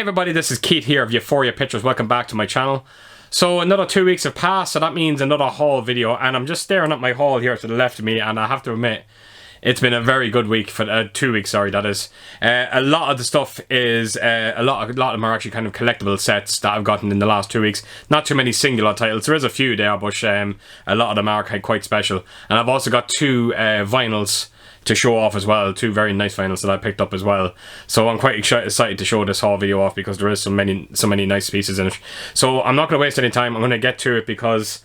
Hey everybody, this is Keith here of Euphoria Pictures. Welcome back to my channel. So another 2 weeks have passed, so that means another haul video, and I'm just staring at my haul here to the left of me, and I have to admit, it's been a very good week for 2 weeks. Sorry, that is. A lot of the stuff is a lot of them are actually kind of collectible sets that I've gotten in the last 2 weeks. Not too many singular titles. There is a few there, but a lot of them are quite special. And I've also got two vinyls to show off as well. Two very nice vinyls that I picked up as well. So I'm quite excited to show this whole video off because there is so many nice pieces in it. So I'm not going to waste any time. I'm going to get to it because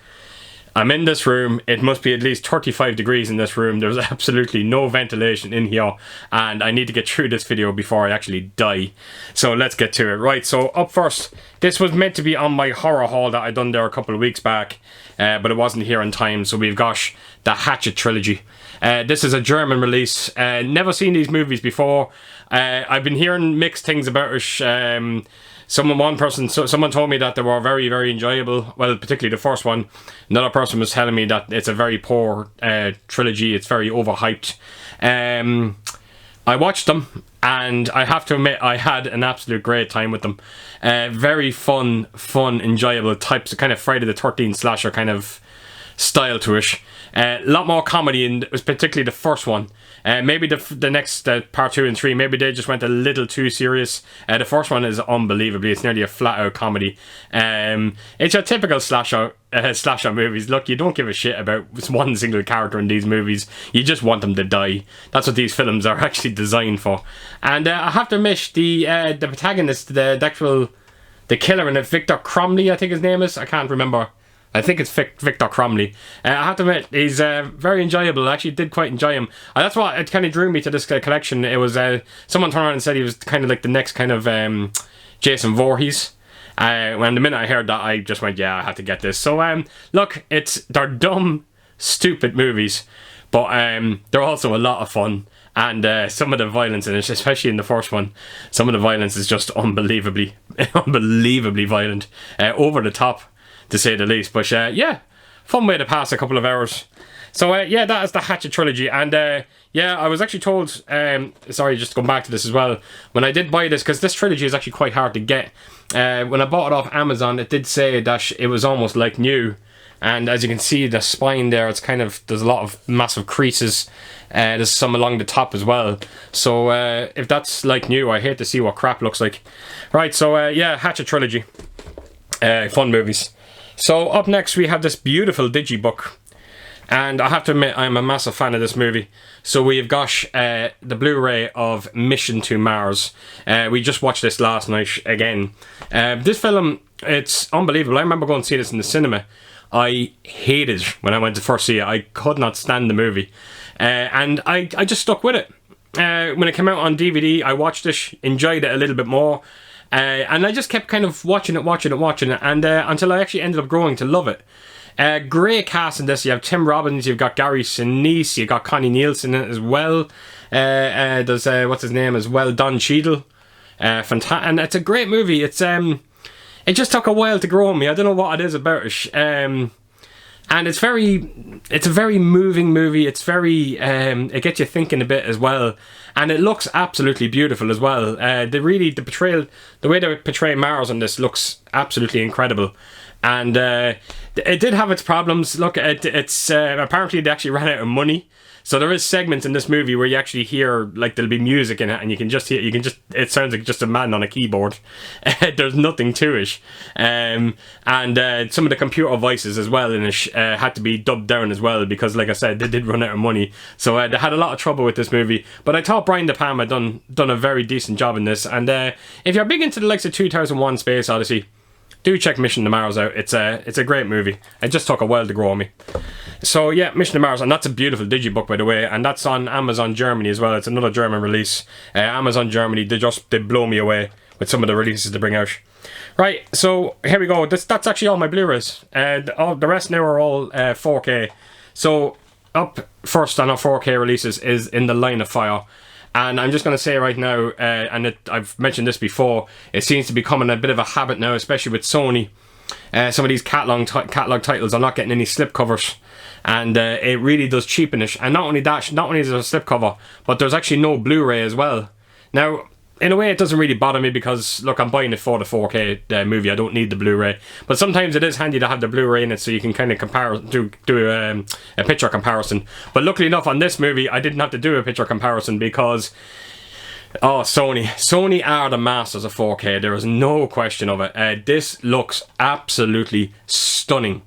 I'm in this room. It must be at least 35 degrees in this room. There's absolutely no ventilation in here, and I need to get through this video before I actually die. So let's get to it. Right, so up first, this was meant to be on my horror haul that I done there a couple of weeks back, but it wasn't here in time. So we've got the Hatchet Trilogy. This is a German release. Never seen these movies before. I've been hearing mixed things about it. Someone told me that they were very, very enjoyable. Well, particularly the first one. Another person was telling me that it's a very poor trilogy. It's very overhyped. I watched them, and I have to admit, I had an absolute great time with them. Very fun, enjoyable types of kind of Friday the 13th slasher kind of style to it. A lot more comedy, and particularly the first one. Maybe the next part 2 and 3, maybe they just went a little too serious. The first one is unbelievably. It's nearly a flat out comedy. It's your typical slasher movies. Look, you don't give a shit about one single character in these movies. You just want them to die. That's what these films are actually designed for. And I have to admit, the protagonist, the killer in it, Victor Cromley, I think his name is. I can't remember. I think it's Victor Cromley. I have to admit, he's very enjoyable. I actually did quite enjoy him. That's what it kind of drew me to this collection. It was someone turned around and said he was kind of like the next kind of Jason Voorhees. When the minute I heard that, I just went, yeah, I have to get this. So look, they're dumb, stupid movies, but they're also a lot of fun. And some of the violence in it, especially in the first one, some of the violence is just unbelievably violent, over the top, to say the least. But yeah, fun way to pass a couple of hours. So yeah, that is the Hatchet Trilogy. And yeah, I was actually told, sorry, just going back to this as well, when I did buy this, because this trilogy is actually quite hard to get, when I bought it off Amazon, it did say that it was almost like new. And as you can see, the spine there, it's kind of, there's a lot of massive creases. There's some along the top as well. So if that's like new, I hate to see what crap looks like. Right, so yeah, Hatchet Trilogy. Fun movies. So up next we have this beautiful digibook, and I have to admit I'm a massive fan of this movie. So we've got the Blu-ray of Mission to Mars. We just watched this last night again. This film, it's unbelievable. I remember going to see this in the cinema. I hated it when I went to first see it. I could not stand the movie, and I just stuck with it. When it came out on DVD, I watched it, enjoyed it a little bit more. And I just kept kind of watching it, and until I actually ended up growing to love it. Great cast in this. You have Tim Robbins, you've got Gary Sinise, you've got Connie Nielsen in it as well. There's what's his name as well, Don Cheadle. And it's a great movie. It just took a while to grow on me. I don't know what it is about it. And it's a very moving movie. It's very, it gets you thinking a bit as well. And it looks absolutely beautiful as well. The way they portray Mars on this looks absolutely incredible. And it did have its problems. Look, it's apparently they actually ran out of money. So there is segments in this movie where you actually hear, like, there'll be music in it, and you can just hear, it sounds like just a man on a keyboard. There's nothing to it. And some of the computer voices as well in it had to be dubbed down as well, because, like I said, they did run out of money. So they had a lot of trouble with this movie. But I thought Brian De Palma done a very decent job in this. And if you're big into the likes of 2001 Space Odyssey, do check Mission to Mars out. It's a great movie. It just took a while to grow on me. So yeah, Mission to Mars, and that's a beautiful digibook, by the way, and that's on Amazon Germany as well. It's another German release. Amazon Germany, they blow me away with some of the releases they bring out. Right, so here we go. That's actually all my Blu-rays. The rest now are all 4K. So up first on our 4K releases is In the Line of Fire. And I'm just going to say right now, I've mentioned this before, it seems to be becoming a bit of a habit now, especially with Sony. Some of these catalog titles are not getting any slipcovers, and it really does cheapen it. And not only that, not only is there a slipcover, but there's actually no Blu-ray as well. Now, in a way, it doesn't really bother me because, look, I'm buying it for the 4K movie. I don't need the Blu-ray. But sometimes it is handy to have the Blu-ray in it so you can kind of do a picture comparison. But luckily enough, on this movie, I didn't have to do a picture comparison because, oh, Sony are the masters of 4K. There is no question of it. This looks absolutely stunning.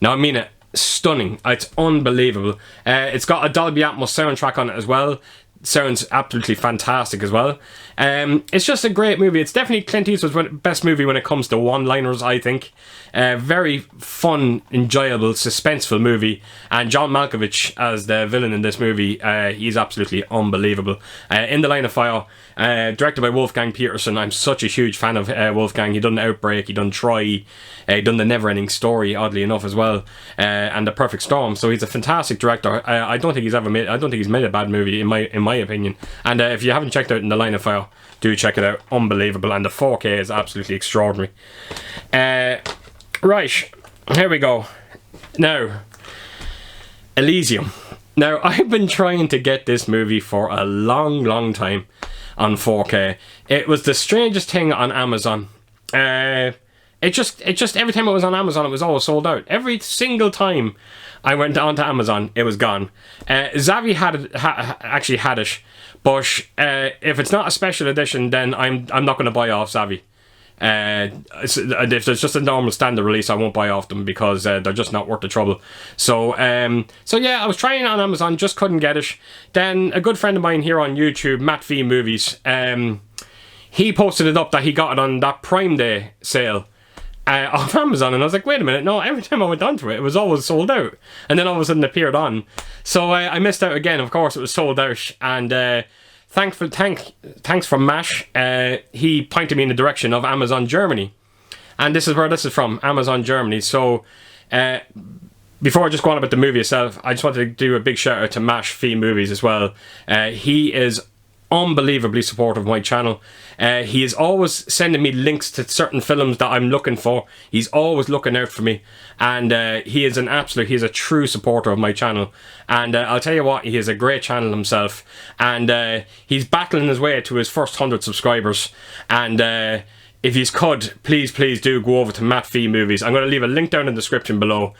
Now, I mean it, stunning. It's unbelievable. It's got a Dolby Atmos soundtrack on it as well. Sounds absolutely fantastic as well. It's just a great movie. It's definitely Clint Eastwood's best movie when it comes to one-liners, I think. Very fun, enjoyable, suspenseful movie. And John Malkovich as the villain in this movie, he's absolutely unbelievable. In the Line of Fire, directed by Wolfgang Peterson. I'm such a huge fan of Wolfgang. He done Outbreak, he done Troy, he done The Never-Ending Story, oddly enough, as well, and The Perfect Storm. So he's a fantastic director. I don't think he's made a bad movie in my opinion. And if you haven't checked out In the Line of Fire, do check it out. Unbelievable, and the 4K is absolutely extraordinary. Right, here we go. Now, Elysium. Now, I've been trying to get this movie for a long time on 4K. It was the strangest thing on Amazon. It just every time it was on Amazon, it was always sold out. Every single time I went onto Amazon, it was gone. Zavvi actually had it, but if it's not a special edition, then I'm not going to buy off Zavvi. If there's just a normal standard release, I won't buy off them because they're just not worth the trouble. So yeah, I was trying it on Amazon, just couldn't get it. Then a good friend of mine here on YouTube, Matt V Movies, he posted it up that he got it on that Prime Day sale off Amazon, and I was like, wait a minute, no, every time I went onto it, it was always sold out, and then all of a sudden it appeared on. So I missed out again. Of course, it was sold out, and thanks from Mash. He pointed me in the direction of Amazon Germany, and this is where this is from, Amazon Germany. So before I just go on about the movie itself, I just wanted to do a big shout out to Mash V Movies as well. He is unbelievably supportive of my channel. He is always sending me links to certain films that I'm looking for. He's always looking out for me, and he is a true supporter of my channel. And I'll tell you what, he has a great channel himself, and he's battling his way to his first 100 subscribers. And if you could, please do go over to Matt V Movies. I'm going to leave a link down in the description below.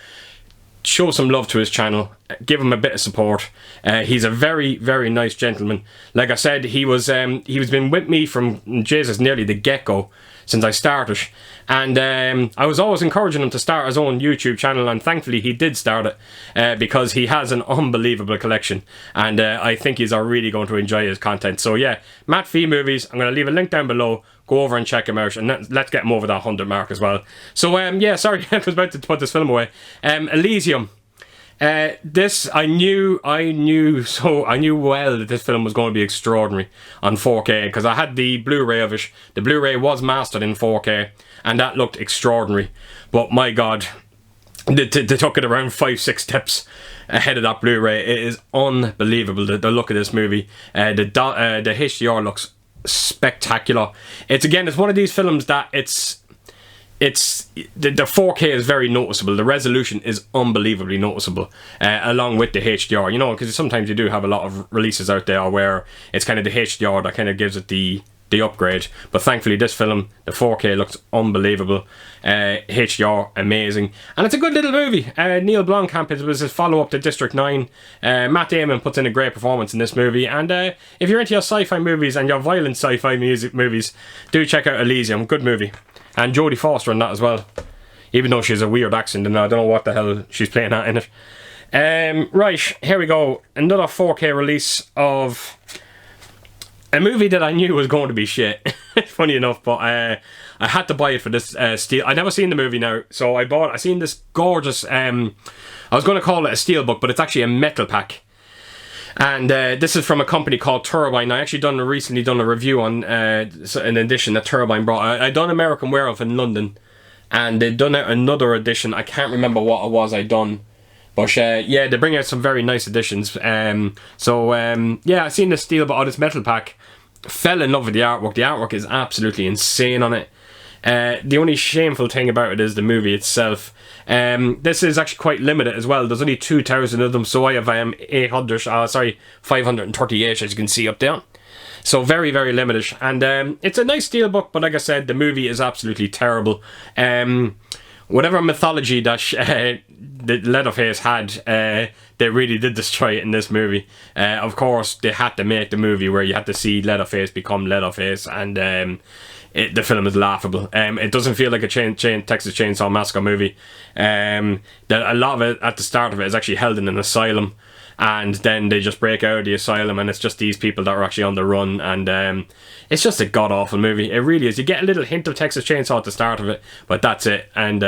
Show some love to his channel, give him a bit of support. He's a very nice gentleman. Like I said, he was been with me from Jesus nearly the get-go since I started, and I was always encouraging him to start his own YouTube channel, and thankfully he did start it because he has an unbelievable collection, and I think he's really going to enjoy his content. So yeah, Matt V Movies, I'm going to leave a link down below. Go over and check him out, and let's get him over that 100 mark as well. So yeah, sorry, I was about to put this film away. Elysium. This I knew well that this film was going to be extraordinary on 4K because I had the Blu-ray of it. The Blu-ray was mastered in 4K, and that looked extraordinary. But my God, they took it around 5-6 steps ahead of that Blu-ray. It is unbelievable the look of this movie. The HDR looks spectacular. It's one of these films that the 4K is very noticeable. The resolution is unbelievably noticeable, along with the HDR. You know, because sometimes you do have a lot of releases out there where it's kind of the HDR that kind of gives it the upgrade. But thankfully, this film, the 4K looks unbelievable. HDR amazing, and it's a good little movie. Neil Blomkamp was his follow-up to District 9. Matt Damon puts in a great performance in this movie, and if you're into your sci-fi movies and your violent sci-fi movies, do check out Elysium. Good movie. And Jodie Foster in that as well, even though she's a weird accent and I don't know what the hell she's playing at in it. Right, here we go. Another 4K release of a movie that I knew was going to be shit. Funny enough, but I had to buy it for this steel. I'd never seen the movie now, so I seen this gorgeous, I was going to call it a steelbook, but it's actually a metal pack. And this is from a company called Turbine. I actually recently done a review on an edition that Turbine brought. I done American Werewolf in London, and they'd done out another edition. I can't remember what it was I done, but yeah, they bring out some very nice editions. Yeah, I seen this this metal pack. Fell in love with the artwork. The artwork is absolutely insane on it. The only shameful thing about it is the movie itself. This is actually quite limited as well. There's only 2,000 of them, so I have 538, as you can see up there. So very, very limited. And it's a nice steelbook, but like I said, the movie is absolutely terrible. Whatever mythology that the Leatherface had, they really did destroy it in this movie. Of course, they had to make the movie where you had to see Leatherface become Leatherface, and the film is laughable. It doesn't feel like a Texas Chainsaw Massacre movie. A lot of it, at the start of it, is actually held in an asylum, and then they just break out of the asylum, and it's just these people that are actually on the run, and it's just a god-awful movie. It really is. You get a little hint of Texas Chainsaw at the start of it, but that's it. And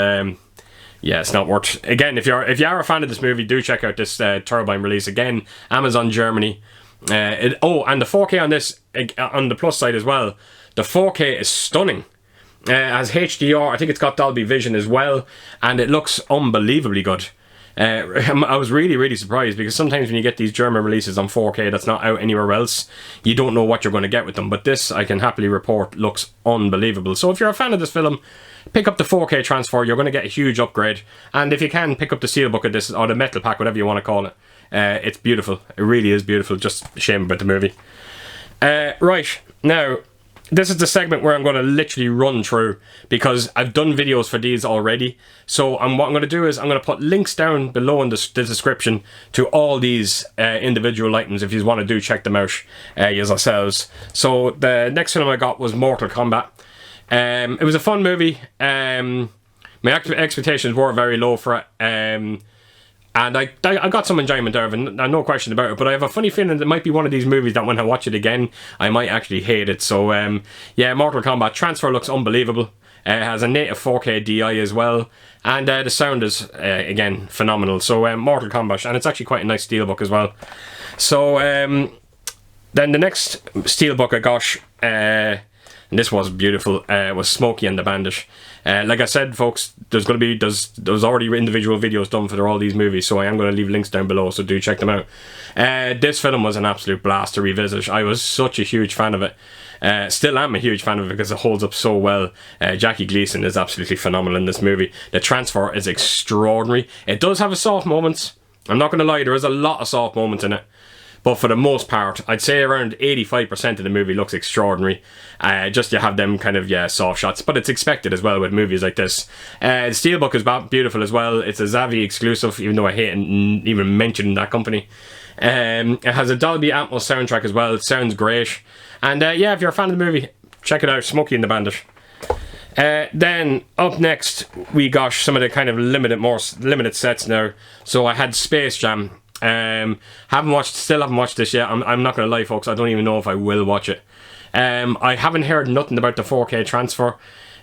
yeah, it's not worth. Again, if you are a fan of this movie, do check out this Turbine release. Again, Amazon Germany. And the 4K on this, on the plus side as well, the 4K is stunning. As HDR, I think it's got Dolby Vision as well, and it looks unbelievably good. I was really, really surprised, because sometimes when you get these German releases on 4K that's not out anywhere else, you don't know what you're going to get with them. But this, I can happily report, looks unbelievable. So if you're a fan of this film, pick up the 4K transfer. You're going to get a huge upgrade. And if you can, pick up the steelbook of this, or the metal pack, whatever you want to call it. It's beautiful. It really is beautiful. Just a shame about the movie. Right, now, this is the segment where I'm going to literally run through, because I've done videos for these already. So what I'm going to do is I'm going to put links down below in the description to all these individual items if you want to check them out yourselves. So the next film I got was Mortal Kombat. It was a fun movie. My expectations were very low for it. And I got some enjoyment out of it, no question about it. But I have a funny feeling that it might be one of these movies that when I watch it again, I might actually hate it. So, yeah, Mortal Kombat. Transfer looks unbelievable. It has a native 4K DI as well. And the sound is, again, phenomenal. So, Mortal Kombat. And it's actually quite a nice steelbook as well. So, then the next steelbook I got, and this was beautiful, was Smokey and the Bandit. Like I said, folks, there's already individual videos done for all these movies, so I am going to leave links down below, so do check them out. This film was an absolute blast to revisit. I was such a huge fan of it. Still am a huge fan of it because it holds up so well. Jackie Gleason is absolutely phenomenal in this movie. The transfer is extraordinary. It does have a soft moments. I'm not going to lie, there is a lot of soft moments in it. But for the most part, I'd say around 85% of the movie looks extraordinary. Just you have them kind of, yeah, soft shots. But it's expected as well with movies like this. The Steelbook is beautiful as well. It's a Zavvi exclusive, even though I hate even mentioning that company. It has a Dolby Atmos soundtrack as well. It sounds great. And yeah, if you're a fan of the movie, check it out. Smokey and the Bandit. Then up next, we got some of the kind of limited sets now. So I had Space Jam. Still haven't watched this yet. I'm not gonna lie, folks, I don't even know if I will watch it. I haven't heard nothing about the 4K transfer,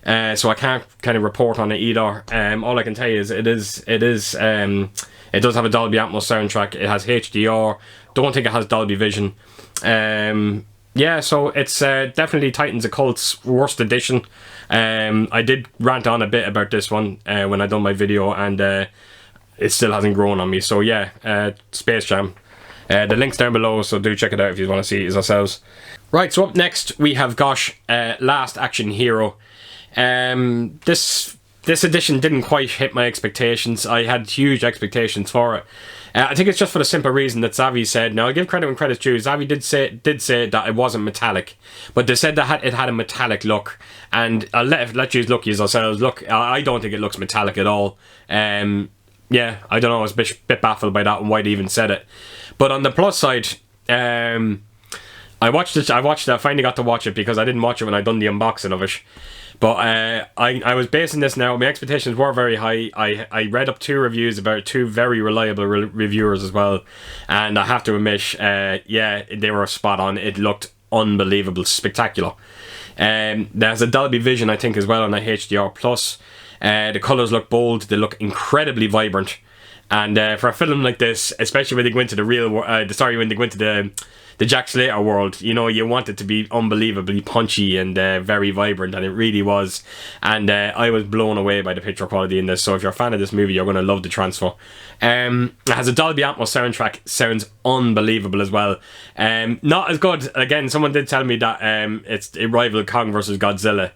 so I can't kind of report on it either. All I can tell you is it does have a Dolby Atmos soundtrack. It has HDR. Don't think it has Dolby Vision. Yeah, so it's definitely Titans Occult's worst edition. I did rant on a bit about this one when I done my video, and it still hasn't grown on me. So yeah, Space Jam. The link's down below, so do check it out if you want to see it yourselves. Right, so up next we have got Last Action Hero. This edition didn't quite hit my expectations. I had huge expectations for it. I think it's just for the simple reason that Zavvi said, now I'll give credit when credit's due, Zavvi did say that it wasn't metallic, but they said that it had a metallic look, and I'll let you look yourselves. Look, I don't think it looks metallic at all. Yeah, I don't know, I was a bit baffled by that and why they even said it. But on the plus side, I watched it, I finally got to watch it because I didn't watch it when I done the unboxing of it. But I was basing this now, my expectations were very high. I read up 2 reviews about 2 very reliable reviewers as well. And I have to admit, yeah, they were spot on. It looked unbelievable, spectacular. There's a Dolby Vision, I think, as well on the HDR+. The colours look bold, they look incredibly vibrant, and for a film like this, especially when they go into the when they go into the Jack Slater world, you know, you want it to be unbelievably punchy and very vibrant, and it really was. And I was blown away by the picture quality in this. So if you're a fan of this movie, you're going to love the transfer. It has a Dolby Atmos soundtrack, sounds unbelievable as well. Not as good. Again, someone did tell me that it rivaled Kong vs Godzilla.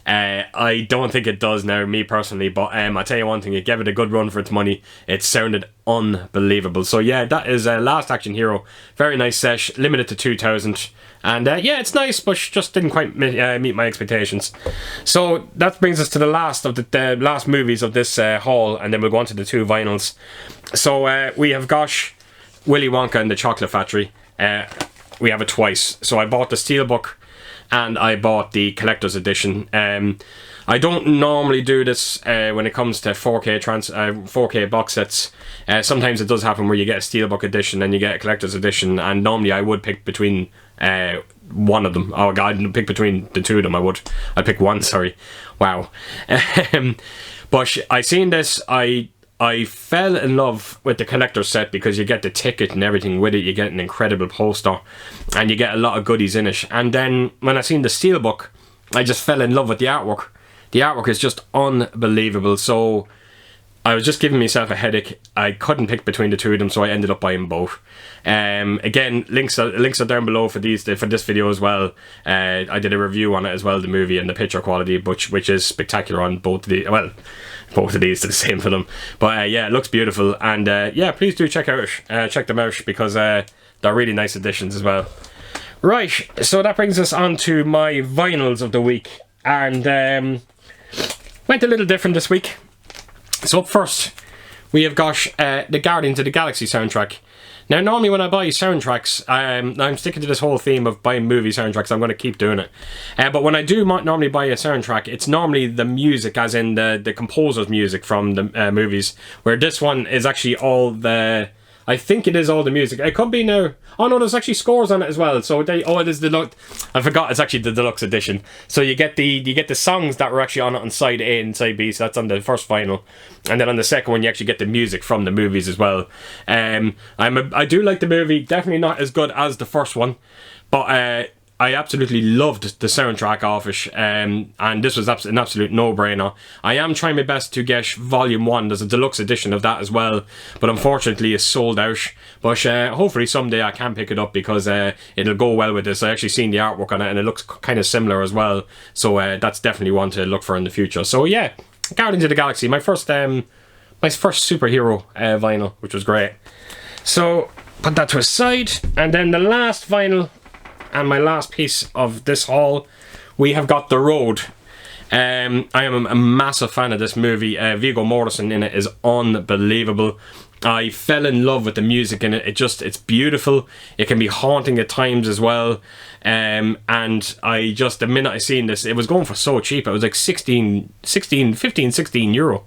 I don't think it does now, me personally, but I'll tell you one thing, it gave it a good run for its money. It sounded unbelievable. So yeah, that is Last Action Hero. Very nice sesh, limited to 2,000. And yeah, it's nice, but just didn't quite meet my expectations. So that brings us to the last of the last movies of this haul, and then we'll go on to the 2 vinyls. So we have got Willy Wonka and the Chocolate Factory. We have it twice. So I bought the Steelbook and I bought the collector's edition. I don't normally do this when it comes to 4K box sets. Sometimes it does happen where you get a Steelbook edition and you get a collector's edition, and normally I would pick between one of them. Oh god, I'd pick between the 2 of them. I'd pick one, sorry. Wow. But I seen this, I fell in love with the collector's set because you get the ticket and everything with it. You get an incredible poster and you get a lot of goodies in it. And then when I seen the Steelbook, I just fell in love with the artwork. The artwork is just unbelievable. So I was just giving myself a headache. I couldn't pick between the 2 of them, so I ended up buying both. Again, links are down below for this video as well. I did a review on it as well, the movie, and the picture quality, which is spectacular on both of these to the same film. But yeah, it looks beautiful, and yeah, please do check them out because they're really nice additions as well. Right, so that brings us on to my vinyls of the week, and went a little different this week. So up first, we have got the Guardians of the Galaxy soundtrack. Now, normally when I buy soundtracks, I'm sticking to this whole theme of buying movie soundtracks. I'm going to keep doing it. But when I do normally buy a soundtrack, it's normally the music, as in the composer's music from the movies, where this one is actually all the... I think it is all the music. It could be now. Oh no, there's actually scores on it as well. So it is the... I forgot it's actually the deluxe edition. So you get the songs that were actually on it on side A and side B. So that's on the first vinyl, and then on the second one you actually get the music from the movies as well. I do like the movie. Definitely not as good as the first one, but I absolutely loved the soundtrack of it, and this was an absolute no-brainer. I am trying my best to get Volume 1. There's a deluxe edition of that as well, but unfortunately it's sold out. But hopefully someday I can pick it up because it'll go well with this. I actually seen the artwork on it and it looks kind of similar as well, so that's definitely one to look for in the future. So yeah, Guardians of the Galaxy, my first superhero vinyl, which was great. So put that to a side, and then the last vinyl and my last piece of this haul, we have got The Road. I am a massive fan of this movie. Viggo Mortensen in it is unbelievable. I fell in love with the music in it. It's beautiful. It can be haunting at times as well. And the minute I seen this, it was going for so cheap. It was like 16 euro.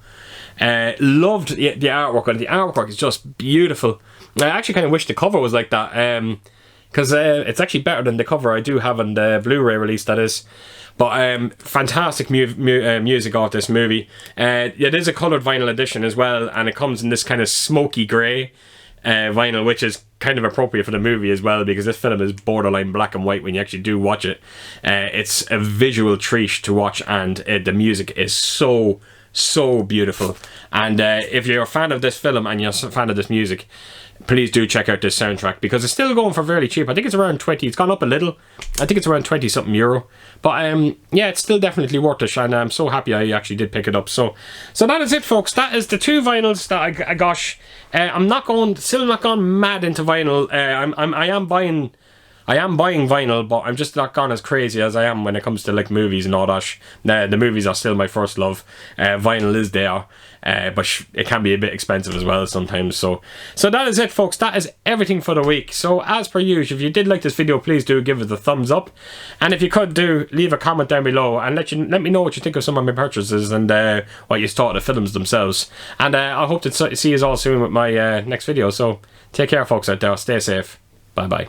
Loved the artwork, and the artwork is just beautiful. I actually kind of wish the cover was like that. Because it's actually better than the cover I do have on the Blu-ray release, that is. But fantastic music off this movie. It is a coloured vinyl edition as well, and it comes in this kind of smoky grey vinyl, which is kind of appropriate for the movie as well, because this film is borderline black and white when you actually do watch it. It's a visual treat to watch, and the music is so beautiful. And if you're a fan of this film and you're a fan of this music, please do check out this soundtrack, because it's still going for fairly cheap. I think it's around 20. It's gone up a little. I think it's around 20 something euro. But yeah, it's still definitely worth it, and I'm so happy I actually did pick it up. So that is it, folks. That is the 2 vinyls that I got. Still not gone mad into vinyl. I am buying vinyl, but I'm just not gone as crazy as I am when it comes to like movies and all that. The movies are still my first love. Vinyl is there, but it can be a bit expensive as well sometimes. So that is it, folks. That is everything for the week. So as per usual, if you did like this video, please do give it a thumbs up, and if you could leave a comment down below and let me know what you think of some of my purchases and what you thought of the films themselves. And I hope to see you all soon with my next video. So take care, folks out there. Stay safe. Bye bye.